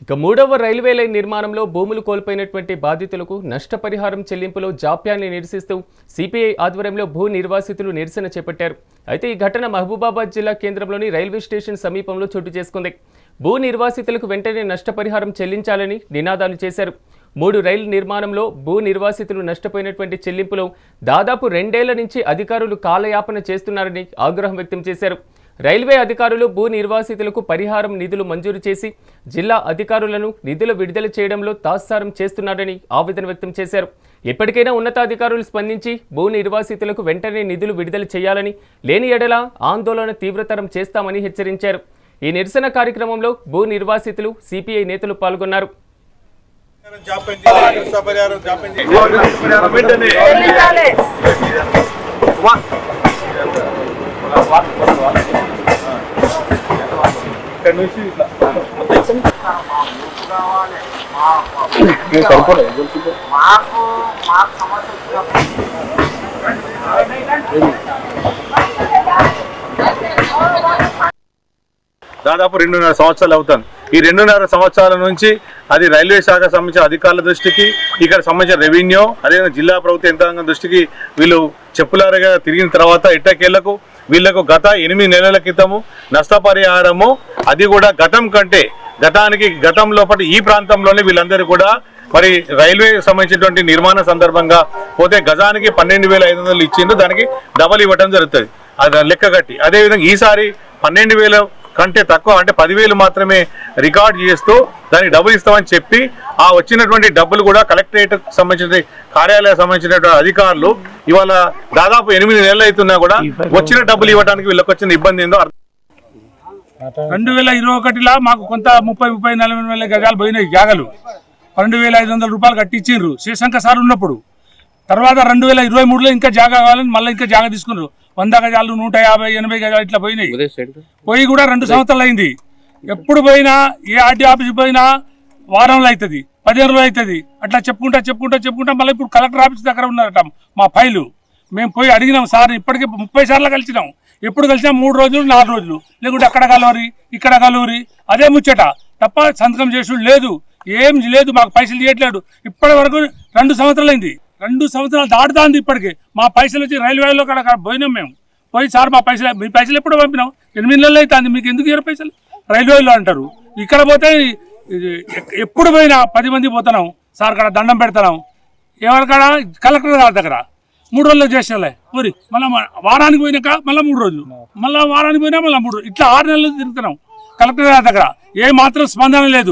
ఇక మూడవ railway line నిర్మాణంలో భూములు కోల్పోయినటువంటి బాధితులకు నష్టపరిహారం చెల్లింపులో జాప్యాన్ని నిరసిస్తూ సిపిఐ ఆధ్వర్యంలో భూ నిర్వాసితులు నిరసన చేపట్టారు. అయితే ఈ ఘటన మహబూబాబాద్ జిల్లా కేంద్రంలోని రైల్వే స్టేషన్ సమీపంలో చోటు చేసుకుంది. భూ నిర్వాసితులకు వెంటనే నష్టపరిహారం చెల్లించాలని నినాదాలు చేశారు. 3 రైలు నిర్మాణంలో భూ నిర్వాసితులు నష్టపోయినటువంటి చెల్లింపులో దాదాపు 2 ఏళ్ల నుంచి అధికారులు కాలయాపన చేస్తున్నారని ఆగ్రహం వ్యక్తం చేశారు. రైల్వే అధికారులు భూ నిర్వాసితులకు పరిహారం నిధులు మంజూరు చేసి జిల్లా అధికారులను నిధులు విడుదల చేయడంలో తాత్సారం చేస్తున్నారని ఆవేదన వ్యక్తం చేశారు. ఇప్పటికైనా ఉన్నతాధికారులు స్పందించి భూ నిర్వాసితులకు వెంటనే నిధులు విడుదల చేయాలని, లేని ఎడల ఆందోళన తీవ్రతరం చేస్తామని హెచ్చరించారు. ఈ నిరసన కార్యక్రమంలో భూ నిర్వాసితులు, సిపిఐ నేతలు పాల్గొన్నారు. దాదాపు 2.5 సంవత్సరాలు అవుతుంది. ఈ 2.5 సంవత్సరాల నుంచి అది రైల్వే శాఖ సంబంధించిన అధికారుల దృష్టికి, ఇక్కడ సంబంధించిన రెవెన్యూ, అదేవిధంగా జిల్లా ప్రభుత్వ యంత్రాంగం దృష్టికి వీళ్ళు చెప్పులారగా తిరిగిన తర్వాత ఎట్టకేళ్లకు వీళ్లకు గత 8 నెలల క్రితము నష్టపరిహారము, అది కూడా గతం లోపల ఈ ప్రాంతంలోనే వీళ్ళందరూ కూడా మరి రైల్వే సంబంధించినటువంటి నిర్మాణ సందర్భంగా పోతే గజానికి 12,500 ఇచ్చిండ్రు, దానికి డబల్ ఇవ్వడం జరుగుతుంది అది లెక్క కట్టి. అదేవిధంగా ఈసారి 12,000 కంటే తక్కువ అంటే 10,000 మాత్రమే రికార్డ్ చేస్తూ దానికి డబ్బులు ఇస్తామని చెప్పి ఆ వచ్చినటువంటి డబ్బులు కూడా కలెక్టరేట్ సంబంధించిన కార్యాలయం సంబంధించినటువంటి అధికారులు ఇవాళ దాదాపు 8 నెలలు అవుతున్నా కూడా వచ్చిన డబ్బులు ఇవ్వడానికి వీళ్ళకి వచ్చిన ఇబ్బంది ఏందో 2021లా మాకు కొంత 30-40 గజాలు పోయినాయి జాగలు. 12,500 రూపాయలు కట్టించారు శివశంకర్ సార్ ఉన్నప్పుడు. తర్వాత 2023లో ఇంకా జాగా కావాలని మళ్ళీ ఇంకా జాగా తీసుకున్నారు. 100 గజాలు, 150-80 గజాలు ఇట్లా పోయినాయి. పోయి కూడా 2 సంవత్సరాలు అయింది. ఎప్పుడు పోయినా ఏ ఆర్టీ ఆఫీస్కి పోయినా వారంలో అవుతుంది, 15 రోజులు అవుతుంది. అట్లా చెప్పుకుంటా మళ్ళీ ఇప్పుడు కలెక్టర్ ఆఫీస్ దగ్గర ఉన్నారట మా ఫైలు. మేము పోయి అడిగినాం సార్, ఇప్పటికీ 30 సార్లు కలిసినాం. ఎప్పుడు కలిసినా 3 రోజులు 4 రోజులు, లేకుంటే అక్కడ కలవరి ఇక్కడ కలవరి, అదే ముచ్చట తప్ప సంతకం చేసుడు లేదు, ఏం లేదు. మాకు పైసలు చేయట్లేదు. ఇప్పటి వరకు 2 సంవత్సరాలు అయింది. 2 సంవత్సరాలు దాటుతాంది. ఇప్పటికీ మా పైసలు వచ్చి రైల్వేలో అక్కడ పోయినాం. మేము పోయి సార్ మా మీ పైసలు ఎప్పుడు పంపినాం, 8 నెలలు అవుతుంది, మీకు ఎందుకు ఇయ్యరు పైసలు రైల్వేలో అంటారు. ఇక్కడ పోతే ఎప్పుడు పోయినా 10 మంది పోతున్నాం సార్, కాడ దండం పెడతాం. ఎవరికాడ కలెక్టర్ గారి దగ్గర 3 రోజులు చేసినలే మరి, మళ్ళీ వారానికి పోయినాక మళ్ళీ 3 రోజులు, మళ్ళీ వారానికి పోయినా మళ్ళీ 3 రోజులు, ఇట్లా 6 నెలలు తిరుగుతున్నాం కలెక్టర్ గారి దగ్గర. ఏ మాత్రం స్పందన లేదు.